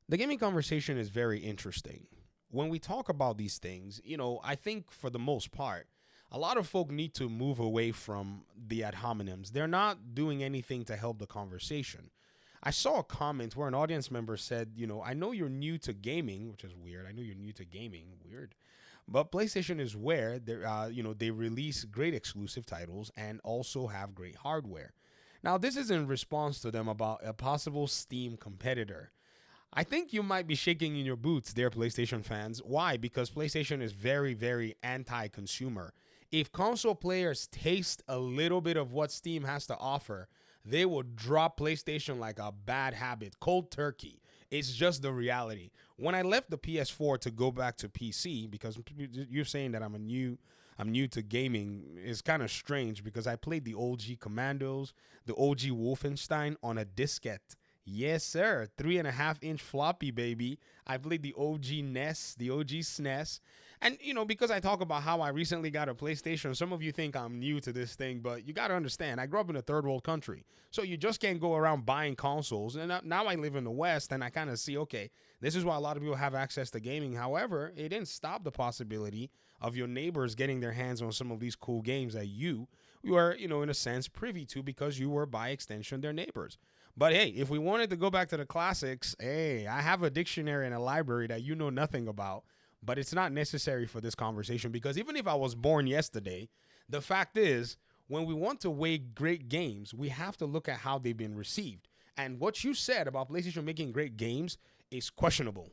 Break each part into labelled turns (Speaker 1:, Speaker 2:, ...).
Speaker 1: The gaming conversation is very interesting. When we talk about these things, I think for the most part, a lot of folk need to move away from the ad hominems. They're not doing anything to help the conversation. I saw a comment where an audience member said, I know you're new to gaming, which is weird. I know you're new to gaming, weird. But PlayStation is where they release great exclusive titles and also have great hardware. Now, this is in response to them about a possible Steam competitor. I think you might be shaking in your boots there, PlayStation fans. Why? Because PlayStation is very, very anti consumer. If console players taste a little bit of what Steam has to offer, they will drop PlayStation like a bad habit, cold turkey. It's just the reality. When I left the PS4 to go back to PC, because you're saying that I'm new to gaming, is kind of strange because I played the OG Commandos, the OG Wolfenstein on a diskette. Yes, sir. 3.5-inch floppy, baby. I played the OG NES, the OG SNES. And, because I talk about how I recently got a PlayStation, some of you think I'm new to this thing, but you got to understand, I grew up in a third world country. So you just can't go around buying consoles. And now I live in the West, and I kind of see, okay, this is why a lot of people have access to gaming. However, it didn't stop the possibility of your neighbors getting their hands on some of these cool games that you were, in a sense, privy to because you were, by extension, their neighbors. But hey, if we wanted to go back to the classics, hey, I have a dictionary and a library that you know nothing about, but it's not necessary for this conversation because even if I was born yesterday, the fact is, when we want to weigh great games, we have to look at how they've been received. And what you said about PlayStation making great games is questionable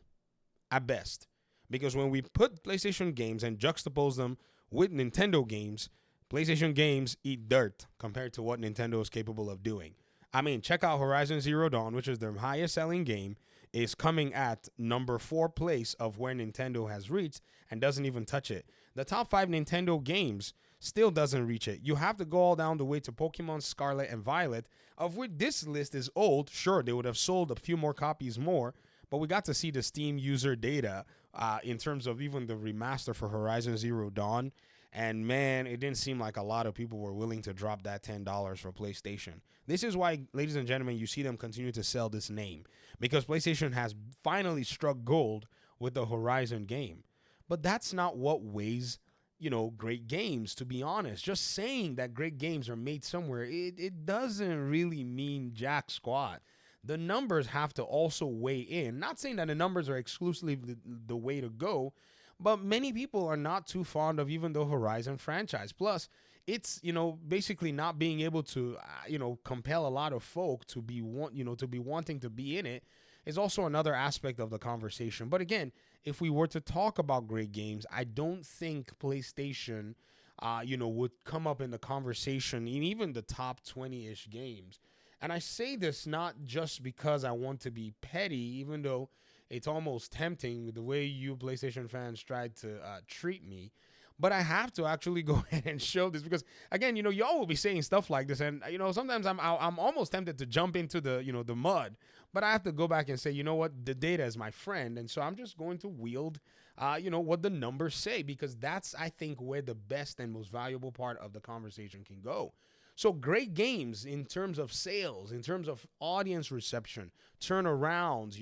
Speaker 1: at best. Because when we put PlayStation games and juxtapose them with Nintendo games, PlayStation games eat dirt compared to what Nintendo is capable of doing. I mean, check out Horizon Zero Dawn, which is their highest selling game, is coming at number 4 place of where Nintendo has reached and doesn't even touch it. The top 5 Nintendo games still doesn't reach it. You have to go all down the way to Pokemon Scarlet and Violet, of which this list is old. Sure, they would have sold a few more copies more, but we got to see the Steam user data in terms of even the remaster for Horizon Zero Dawn. And man, it didn't seem like a lot of people were willing to drop that $10 for PlayStation. This is why, ladies and gentlemen, you see them continue to sell this name because PlayStation has finally struck gold with the Horizon game. But that's not what weighs, great games, to be honest. Just saying that great games are made somewhere, it doesn't really mean jack squat. The numbers have to also weigh in. Not saying that the numbers are exclusively the way to go, but many people are not too fond of even the Horizon franchise. Plus, it's basically not being able to compel a lot of folk to be wanting to be in it is also another aspect of the conversation. But again, if we were to talk about great games, I don't think PlayStation would come up in the conversation in even the top 20-ish games. And I say this not just because I want to be petty, even though it's almost tempting with the way you PlayStation fans tried to treat me. But I have to actually go ahead and show this because, again, y'all will be saying stuff like this, and sometimes I'm almost tempted to jump into the mud, but I have to go back and say, you know what, the data is my friend, and so I'm just going to wield, what the numbers say because that's, I think, where the best and most valuable part of the conversation can go. So great games in terms of sales, in terms of audience reception, turnarounds,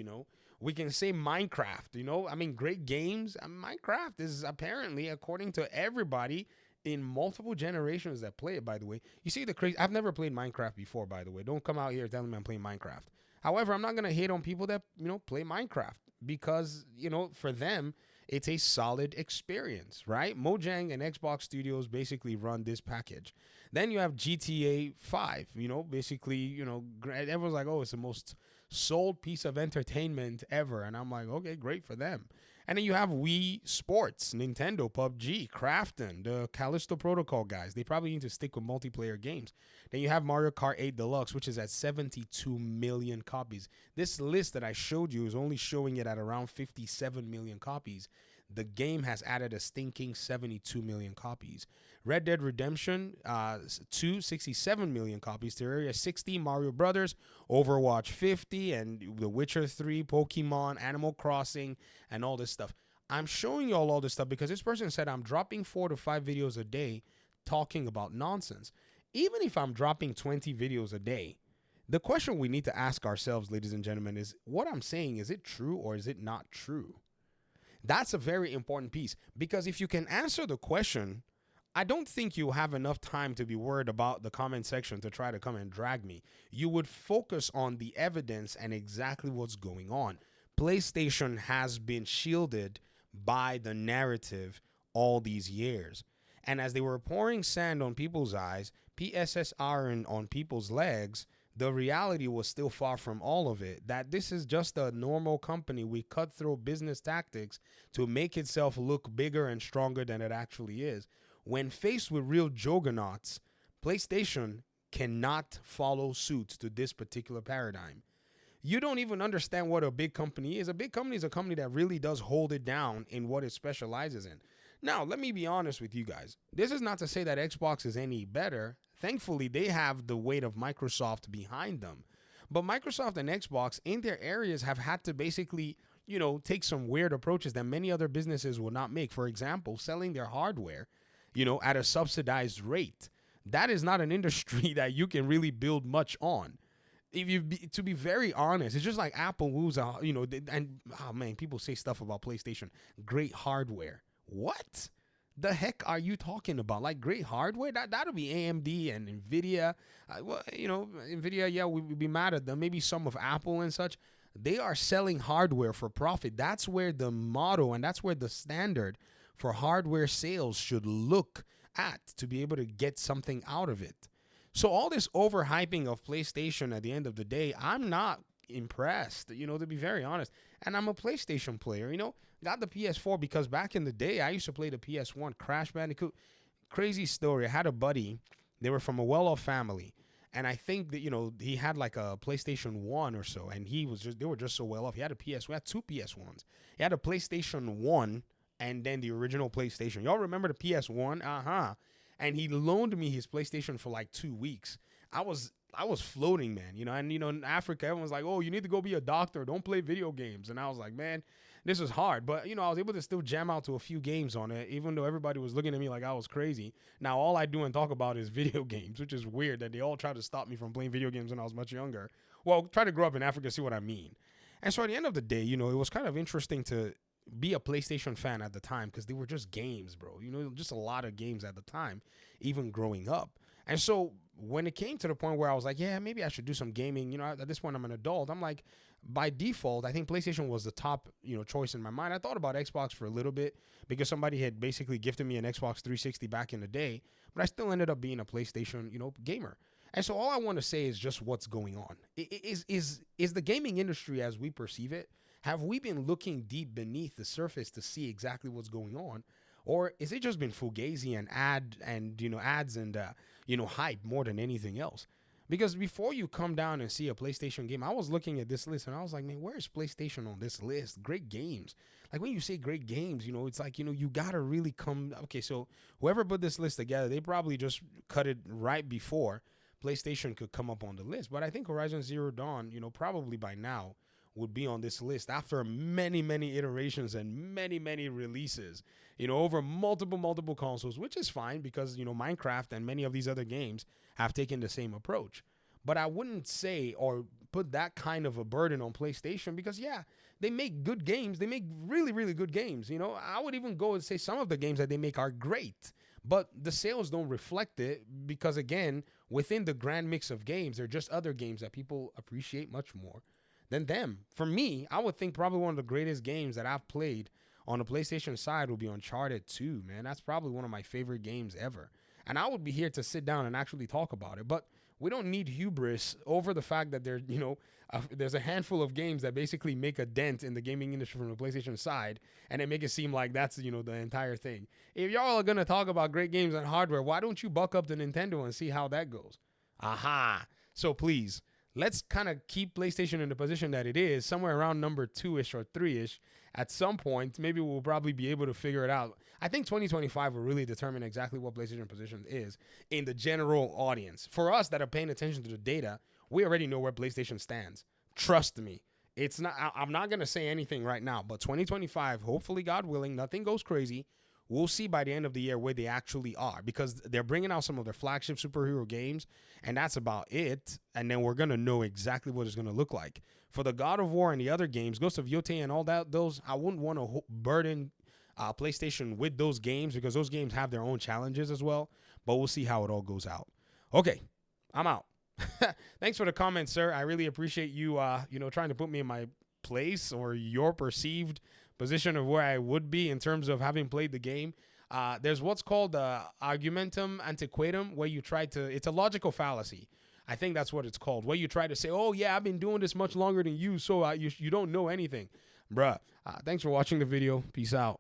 Speaker 1: we can say Minecraft, I mean, great games. Minecraft is apparently, according to everybody, in multiple generations that play it, by the way. You see the crazy, I've never played Minecraft before, by the way. Don't come out here telling me I'm playing Minecraft. However, I'm not going to hate on people that, play Minecraft because, for them, it's a solid experience, right? Mojang and Xbox Studios basically run this package. Then you have GTA 5, basically, everyone's like, oh, it's the most sold piece of entertainment ever. And I'm like, okay, great for them. And then you have Wii Sports, Nintendo, PUBG, Krafton, the Callisto Protocol guys. They probably need to stick with multiplayer games. Then you have Mario Kart 8 Deluxe, which is at 72 million copies. This list that I showed you is only showing it at around 57 million copies. The game has added a stinking 72 million copies. Red Dead Redemption 2, 67 million copies. Terraria 60, Mario Brothers, Overwatch 50, and The Witcher 3, Pokemon, Animal Crossing, and all this stuff. I'm showing you all this stuff because this person said I'm dropping 4 to 5 videos a day talking about nonsense. Even if I'm dropping 20 videos a day, The question we need to ask ourselves, ladies and gentlemen, is what I'm saying, is it true or is it not true? That's a very important piece, because if you can answer the question, I don't think you have enough time to be worried about the comment section to try to come and drag me. You would focus on the evidence and exactly what's going on. PlayStation has been shielded by the narrative all these years. And as they were pouring sand on people's eyes, PSSR on people's legs, the reality was still far from all of it. That this is just a normal company with cutthroat business tactics to make itself look bigger and stronger than it actually is. When faced with real juggernauts, PlayStation cannot follow suit to this particular paradigm. You don't even understand what a big company is. A big company is a company that really does hold it down in what it specializes in. Now, let me be honest with you guys. This is not to say that Xbox is any better. Thankfully, they have the weight of Microsoft behind them. But Microsoft and Xbox in their areas have had to basically, take some weird approaches that many other businesses will not make. For example, selling their hardware, at a subsidized rate. That is not an industry that you can really build much on. To be very honest, it's just like Apple who's people say stuff about PlayStation, great hardware. What the heck are you talking about? Like great hardware? That'll be AMD and Nvidia. Nvidia, yeah, we'd be mad at them. Maybe some of Apple and such. They are selling hardware for profit. That's where the motto and that's where the standard for hardware sales should look at to be able to get something out of it. So all this overhyping of PlayStation at the end of the day, I'm not impressed, to be very honest. And I'm a PlayStation player, got the PS4 because back in the day, I used to play the PS1, Crash Bandicoot. Crazy story. I had a buddy. They were from a well-off family. And I think that, he had like a PlayStation 1 or so. And they were just so well off. He had we had two PS1s. He had a PlayStation 1 and then the original PlayStation. Y'all remember the PS1? And he loaned me his PlayStation for like 2 weeks. I was floating, man, and in Africa, everyone's like, oh, you need to go be a doctor. Don't play video games. And I was like, man, this is hard. But, I was able to still jam out to a few games on it, even though everybody was looking at me like I was crazy. Now, all I do and talk about is video games, which is weird that they all try to stop me from playing video games when I was much younger. Well, try to grow up in Africa, see what I mean. And so at the end of the day, it was kind of interesting to be a PlayStation fan at the time because they were just games, bro. Just a lot of games at the time, even growing up. And so when it came to the point where I was like, yeah, maybe I should do some gaming, at this point I'm an adult. I'm like, by default, I think PlayStation was the top, choice in my mind. I thought about Xbox for a little bit because somebody had basically gifted me an Xbox 360 back in the day, but I still ended up being a PlayStation, gamer. And so all I want to say is just what's going on. Is the gaming industry as we perceive it, have we been looking deep beneath the surface to see exactly what's going on? Or is it just been fugazi and ads and hype more than anything else? Because before you come down and see a PlayStation game, I was looking at this list and I was like, man, where's PlayStation on this list? Great games. Like when you say great games, it's like, you got to really come. Okay, so whoever put this list together, they probably just cut it right before PlayStation could come up on the list. But I think Horizon Zero Dawn, probably by now would be on this list after many, many iterations and many, many releases, over multiple consoles, which is fine because, Minecraft and many of these other games have taken the same approach. But I wouldn't say or put that kind of a burden on PlayStation because, yeah, they make good games. They make really, really good games. I would even go and say some of the games that they make are great, but the sales don't reflect it because, again, within the grand mix of games, there are just other games that people appreciate much more than them. For me, I would think probably one of the greatest games that I've played on the PlayStation side would be Uncharted 2, man. That's probably one of my favorite games ever. And I would be here to sit down and actually talk about it. But we don't need hubris over the fact that there's a handful of games that basically make a dent in the gaming industry from the PlayStation side, and they make it seem like that's, the entire thing. If y'all are going to talk about great games and hardware, why don't you buck up to Nintendo and see how that goes? Aha. So please, let's kind of keep PlayStation in the position that it is, somewhere around number 2-ish or 3-ish. At some point, maybe we'll probably be able to figure it out. I think 2025 will really determine exactly what PlayStation position is in the general audience. For us that are paying attention to the data, we already know where PlayStation stands. Trust me. I'm not going to say anything right now, but 2025, hopefully, God willing, nothing goes crazy. We'll see by the end of the year where they actually are, because they're bringing out some of their flagship superhero games, and that's about it. And then we're going to know exactly what it's going to look like. For the God of War and the other games, Ghost of Yotei and all that, those, I wouldn't want to burden PlayStation with those games, because those games have their own challenges as well. But we'll see how it all goes out. Okay, I'm out. Thanks for the comment, sir. I really appreciate you, trying to put me in my place, or your perceived position of where I would be in terms of having played the game. There's what's called argumentum antiquatum, where you try to, it's a logical fallacy. I think that's what it's called, where you try to say, oh yeah, I've been doing this much longer than you, so you don't know anything. Bruh, thanks for watching the video. Peace out.